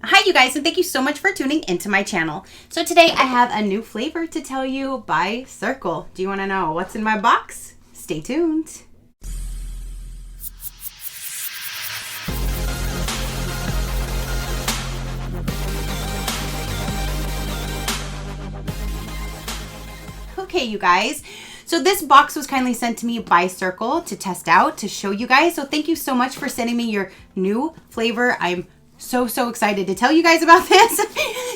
Hi you guys, and thank you so much for tuning into my channel. So today I have a new flavor to tell you by Cirkul. Do you want to know what's in my box? Stay tuned. Okay, you guys. So this box was kindly sent to me by Cirkul to test out, to show you guys. So thank you so much for sending me your new flavor. I'm so excited to tell you guys about this.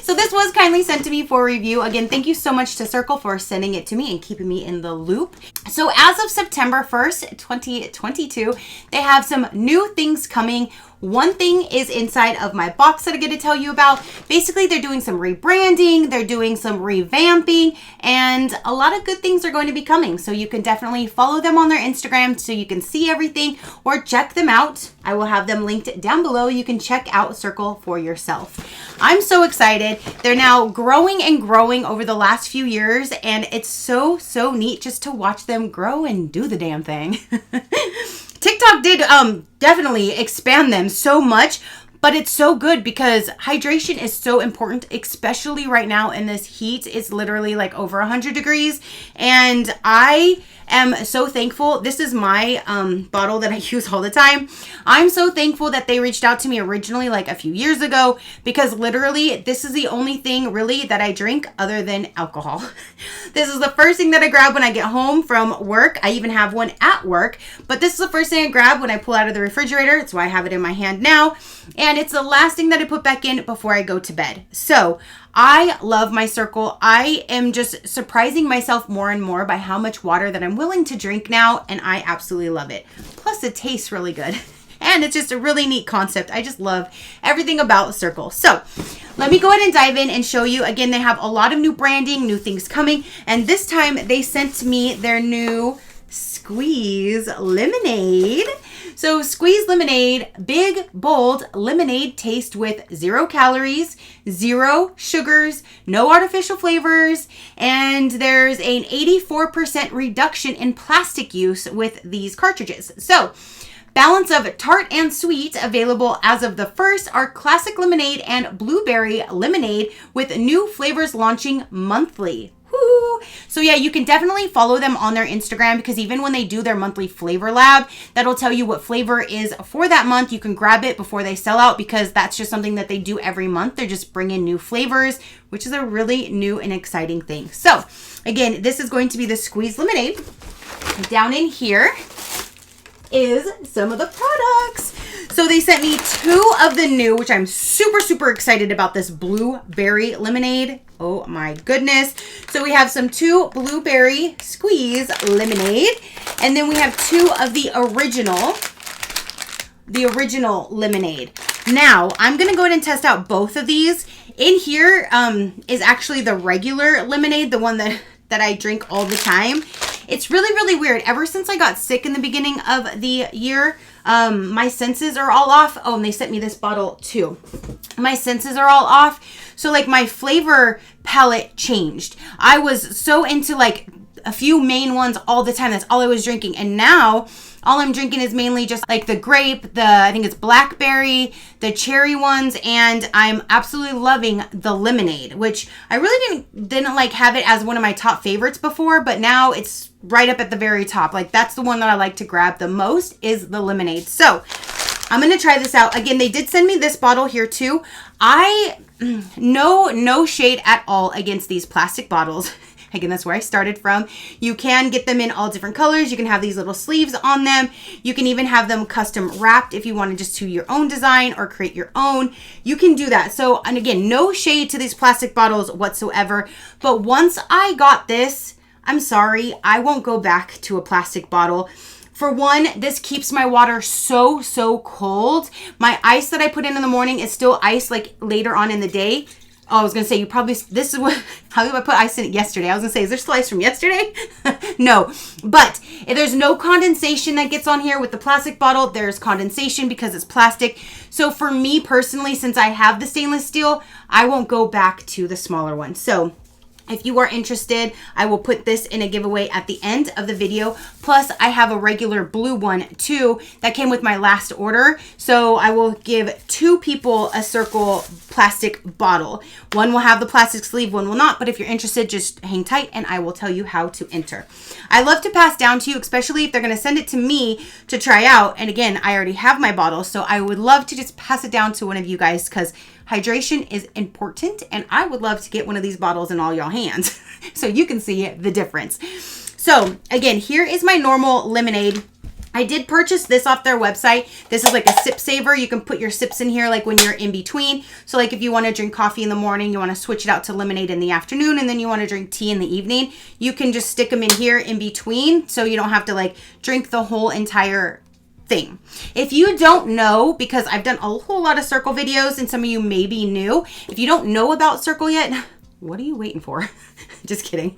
So this was kindly sent to me for review. Again, thank you so much to Cirkul for sending it to me and keeping me in the loop. So as of September 1st, 2022, they have some new things coming. One thing is inside of my box that I'm going to tell you about. Basically, they're doing some rebranding, they're doing some revamping, and a lot of good things are going to be coming. So you can definitely follow them on their Instagram so you can see everything, or check them out. I will have them linked down below. You can check out Cirkul for yourself. I'm so excited. They're now growing and growing over the last few years, and it's so neat just to watch them grow and do the damn thing. TikTok did definitely expand them so much, but it's so good because hydration is so important, especially right now in this heat. It's literally like over 100 degrees, and I am so thankful. This is my bottle that I use all the time. I'm so thankful that they reached out to me originally like a few years ago, because literally this is the only thing really that I drink other than alcohol. This is the first thing that I grab when I get home from work. I even have one at work, but this is the first thing I grab when I pull out of the refrigerator. That's why I have it in my hand now. And it's the last thing that I put back in before I go to bed. So I love my Cirkul. I am just surprising myself more and more by how much water that I'm willing to drink now, and I absolutely love it. Plus it tastes really good. And it's just a really neat concept. I just love everything about Cirkul. So let me go ahead and dive in and show you. Again, they have a lot of new branding, new things coming. And this time they sent me their new Squeeze Lemonade. So Squeeze Lemonade, big, bold lemonade taste with 0 calories, 0 sugars, no artificial flavors, and there's an 84% reduction in plastic use with these cartridges. So balance of tart and sweet available as of the 1st are classic lemonade and blueberry lemonade with new flavors launching monthly. Woo! So yeah, you can definitely follow them on their Instagram, because even when they do their monthly flavor lab, that'll tell you what flavor is for that month. You can grab it before they sell out, because that's just something that they do every month. They're just bringing new flavors, which is a really new and exciting thing. So again, this is going to be the Squeeze Lemonade. Down in here is some of the products. So they sent me 2 of the new, which I'm super excited about, this blueberry lemonade. Oh my goodness. So we have some 2 blueberry squeeze lemonade, and then we have 2 of the original lemonade. Now I'm gonna go ahead and test out both of these. In here is actually the regular lemonade, the one that I drink all the time. It's really weird. Ever since I got sick in the beginning of the year, my senses are all off. Oh, and they sent me this bottle too. My senses are all off. So like my flavor palette changed. I was so into like a few main ones all the time. That's all I was drinking. And now all I'm drinking is mainly just like the grape, I think it's blackberry, the cherry ones, and I'm absolutely loving the lemonade, which I really didn't like have it as one of my top favorites before, but now it's right up at the very top. Like that's the one that I like to grab the most, is the lemonade. So I'm going to try this out. Again, they did send me this bottle here too. No shade at all against these plastic bottles. Again, that's where I started from. You can get them in all different colors. You can have these little sleeves on them. You can even have them custom wrapped if you want to just do your own design or create your own. You can do that. So, and again, no shade to these plastic bottles whatsoever. But once I got this, I'm sorry, I won't go back to a plastic bottle. For one, this keeps my water so cold. My ice that I put in the morning is still ice like later on in the day. Oh, I was going to say, this is what, how did I put ice in it yesterday? I was going to say, is there still ice from yesterday? No, but if there's no condensation that gets on here with the plastic bottle, there's condensation because it's plastic. So for me personally, since I have the stainless steel, I won't go back to the smaller one. So If you are interested, I will put this in a giveaway at the end of the video. Plus, I have a regular blue one too that came with my last order. So I will give 2 people a Cirkul plastic bottle. One will have the plastic sleeve, one will not. But if you're interested, just hang tight and I will tell you how to enter. I love to pass down to you, especially if they're going to send it to me to try out. And again, I already have my bottle, so I would love to just pass it down to one of you guys because hydration is important, and I would love to get one of these bottles in all y'all hands so you can see the difference. So again, here is my normal lemonade. I did purchase this off their website. This is like a sip saver. You can put your sips in here like when you're in between. So like if you want to drink coffee in the morning, you want to switch it out to lemonade in the afternoon, and then you want to drink tea in the evening, you can just stick them in here in between so you don't have to like drink the whole entire thing. If you don't know, because I've done a whole lot of Cirkul videos and some of you may be new, if you don't know about Cirkul yet, what are you waiting for? Just kidding.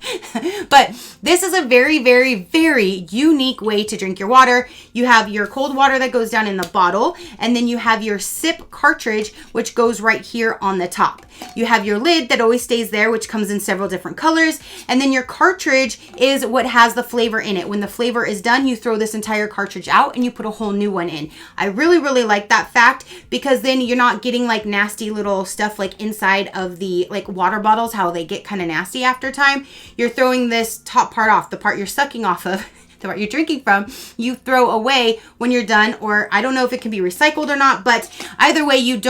But this is a very, very, very unique way to drink your water. You have your cold water that goes down in the bottle, and then you have your sip cartridge, which goes right here on the top. You have your lid that always stays there, which comes in several different colors. And then your cartridge is what has the flavor in it. When the flavor is done, you throw this entire cartridge out and you put a whole new one in. I really, really like that fact because then you're not getting like nasty little stuff like inside of the like water bottles, how they get kind of nasty after time. You're throwing this top part off, the part you're sucking off of, the part you're drinking from, you throw away when you're done, or I don't know if it can be recycled or not, but either way, you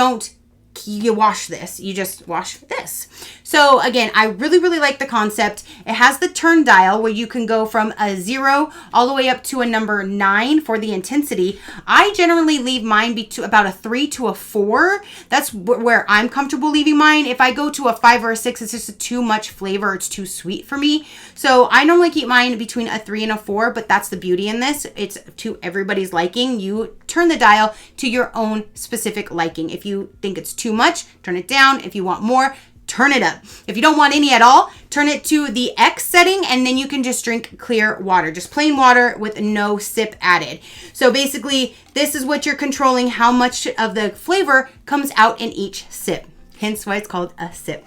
wash this. You just wash this. So again, I really, really like the concept. It has the turn dial where you can go from a 0 all the way up to a number 9 for the intensity. I generally leave mine about a 3 to a 4. That's where I'm comfortable leaving mine. If I go to a 5 or a 6, it's just too much flavor. It's too sweet for me. So I normally keep mine between a 3 and a 4, but that's the beauty in this. It's to everybody's liking. You turn the dial to your own specific liking. If you think it's too much, turn it down. If you want more, turn it up. If you don't want any at all, turn it to the X setting, and then you can just drink clear water, just plain water with no sip added. So basically, this is what you're controlling, how much of the flavor comes out in each sip. Hence why it's called a sip.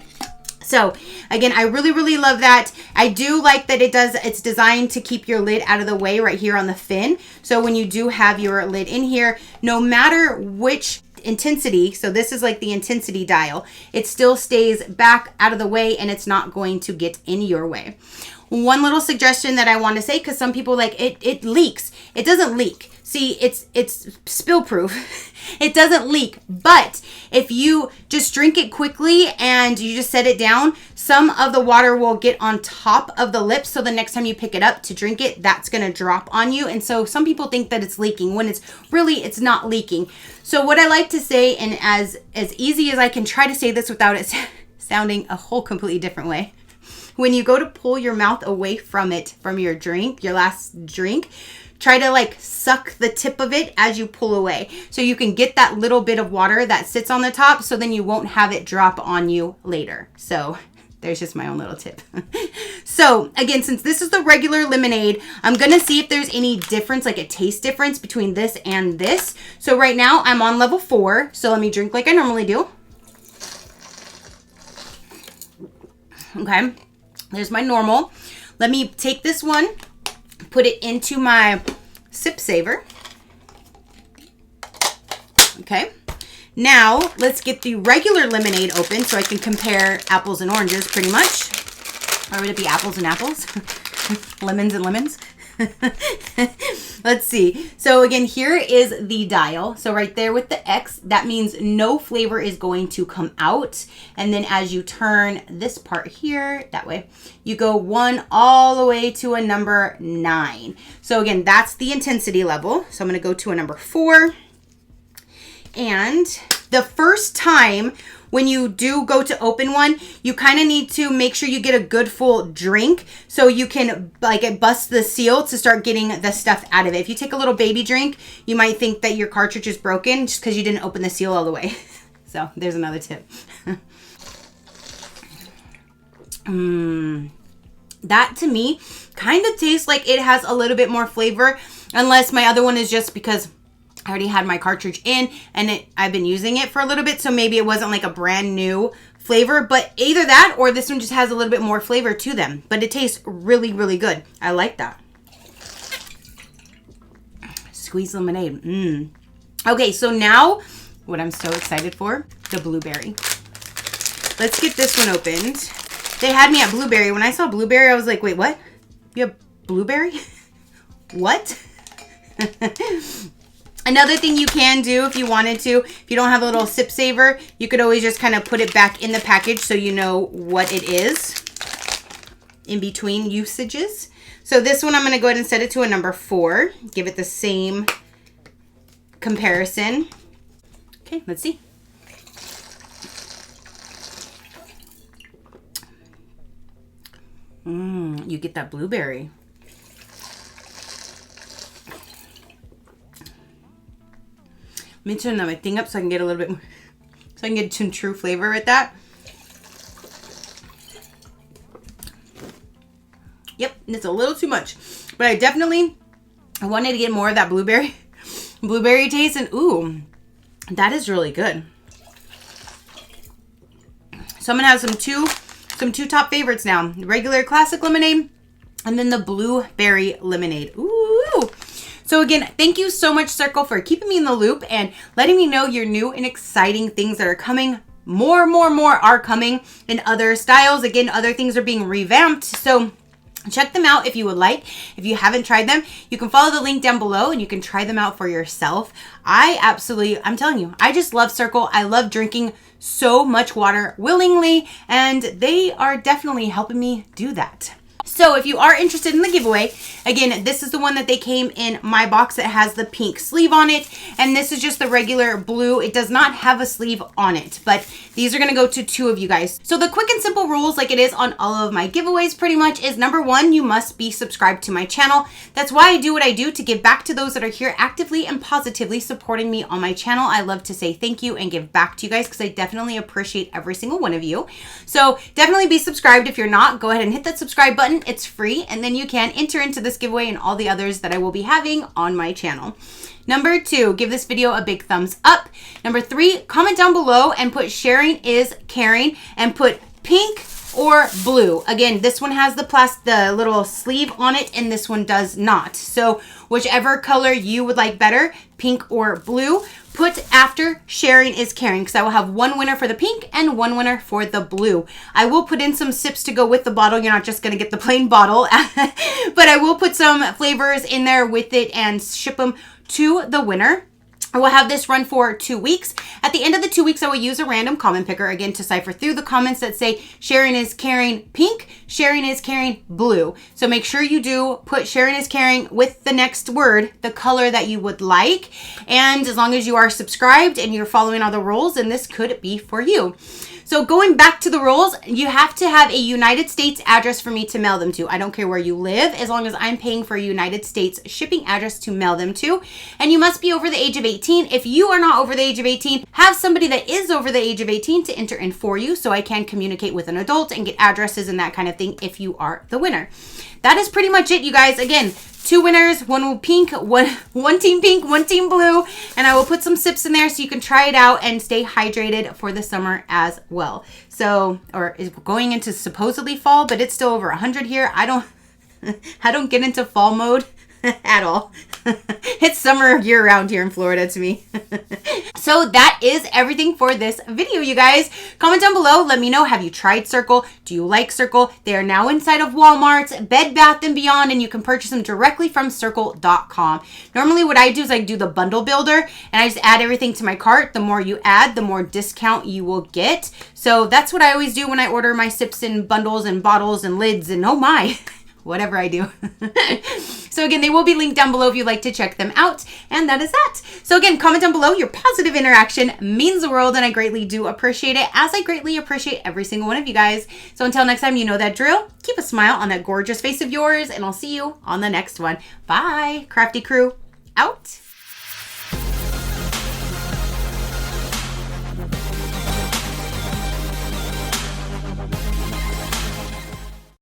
So again, I really, really love that. I do like that it's designed to keep your lid out of the way right here on the fin. So when you do have your lid in here, no matter which intensity, so this is like the intensity dial, it still stays back out of the way and it's not going to get in your way. One little suggestion that I want to say, because some people like it leaks. It doesn't leak. See, it's spill proof. It doesn't leak, but if you just drink it quickly and you just set it down, some of the water will get on top of the lip. So the next time you pick it up to drink it, that's going to drop on you. And so some people think that it's leaking when it's not leaking. So what I like to say, and as easy as I can try to say this without it sounding a whole completely different way, when you go to pull your mouth away from it, from your drink, your last drink, try to like suck the tip of it as you pull away. So you can get that little bit of water that sits on the top, so then you won't have it drop on you later. So there's just my own little tip. So again, since this is the regular lemonade, I'm going to see if there's any difference, like a taste difference between this and this. So right now I'm on level 4. So let me drink like I normally do. Okay. There's my normal. Let me take this one, put it into my sip saver. Okay. Now let's get the regular lemonade open so I can compare apples and oranges pretty much. Or would it be apples and apples? Lemons and lemons? Let's see. So again, here is the dial. So right there with the X, that means no flavor is going to come out. And then as you turn this part here, that way, you go 1 all the way to a number 9. So again, that's the intensity level. So I'm going to go to a number 4. And the first time when you do go to open one, you kind of need to make sure you get a good full drink so you can like bust the seal to start getting the stuff out of it. If you take a little baby drink, you might think that your cartridge is broken just because you didn't open the seal all the way. So there's another tip. That to me kind of tastes like it has a little bit more flavor, unless my other one is just because I already had my cartridge in, and I've been using it for a little bit, so maybe it wasn't like a brand new flavor, but either that or this one just has a little bit more flavor to them. But it tastes really, really good. I like that. Squeeze lemonade. Okay, so now what I'm so excited for, the blueberry. Let's get this one opened. They had me at blueberry. When I saw blueberry, I was like, wait, what? You have blueberry? What? Another thing you can do if you wanted to, if you don't have a little sip saver, you could always just kind of put it back in the package so you know what it is in between usages. So this one, I'm going to go ahead and set it to a number 4. Give it the same comparison. Okay, let's see. You get that blueberry. Let me turn my thing up so I can get a little bit more, so I can get some true flavor with that. Yep, it's a little too much, but I wanted to get more of that blueberry taste, and ooh, that is really good. So I'm gonna have some two top favorites now: regular classic lemonade, and then the blueberry lemonade. Ooh. So again, thank you so much, Cirkul, for keeping me in the loop and letting me know your new and exciting things that are coming. More are coming in other styles. Again, other things are being revamped. So check them out if you would like. If you haven't tried them, you can follow the link down below and you can try them out for yourself. I'm telling you, I just love Cirkul. I love drinking so much water willingly, and they are definitely helping me do that. So if you are interested in the giveaway, again, this is the one that they came in my box that has the pink sleeve on it. And this is just the regular blue. It does not have a sleeve on it, but these are going to go to 2 of you guys. So the quick and simple rules, like it is on all of my giveaways pretty much, is number 1, you must be subscribed to my channel. That's why I do what I do, to give back to those that are here actively and positively supporting me on my channel. I love to say thank you and give back to you guys because I definitely appreciate every single one of you. So definitely be subscribed. If you're not, go ahead and hit that subscribe button. It's free, and then you can enter into this giveaway and all the others that I will be having on my channel. Number 2, give this video a big thumbs up. Number 3, comment down below and put sharing is caring and put pink or blue. Again, this one has the little sleeve on it, and this one does not. So whichever color you would like better, pink or blue, put after sharing is caring, because I will have 1 winner for the pink and 1 winner for the blue. I will put in some sips to go with the bottle. You're not just going to get the plain bottle, but I will put some flavors in there with it and ship them to the winner. I will have this run for 2 weeks. At the end of the 2 weeks, I will use a random comment picker again to cipher through the comments that say sharing is caring pink, sharing is caring blue. So make sure you do put sharing is caring with the next word, the color that you would like. And as long as you are subscribed and you're following all the rules, then this could be for you. So going back to the rules, you have to have a United States address for me to mail them to. I don't care where you live, as long as I'm paying for a United States shipping address to mail them to. And you must be over the age of 18. If you are not over the age of 18, have somebody that is over the age of 18 to enter in for you, so I can communicate with an adult and get addresses and that kind of thing if you are the winner. That is pretty much it, you guys. Again, 2 winners, 1 pink, one team pink, 1 team blue, and I will put some sips in there so you can try it out and stay hydrated for the summer as well. So, or is going into supposedly fall, but it's still over 100 here. I don't get into fall mode at all. It's summer year round here in Florida to me. So that is everything for this video, you guys. Comment down below. Let me know, have you tried Cirkul? Do you like Cirkul? They are now inside of Walmart's, Bed Bath & Beyond, and you can purchase them directly from Cirkul.com. Normally what I do is I do the bundle builder, and I just add everything to my cart. The more you add, the more discount you will get. So that's what I always do when I order my sips in bundles and bottles and lids and oh my, whatever I do. So again, they will be linked down below if you'd like to check them out. And that is that. So again, comment down below. Your positive interaction means the world, and I greatly do appreciate it, as I greatly appreciate every single one of you guys. So until next time, you know that drill. Keep a smile on that gorgeous face of yours, and I'll see you on the next one. Bye. Crafty Crew, out.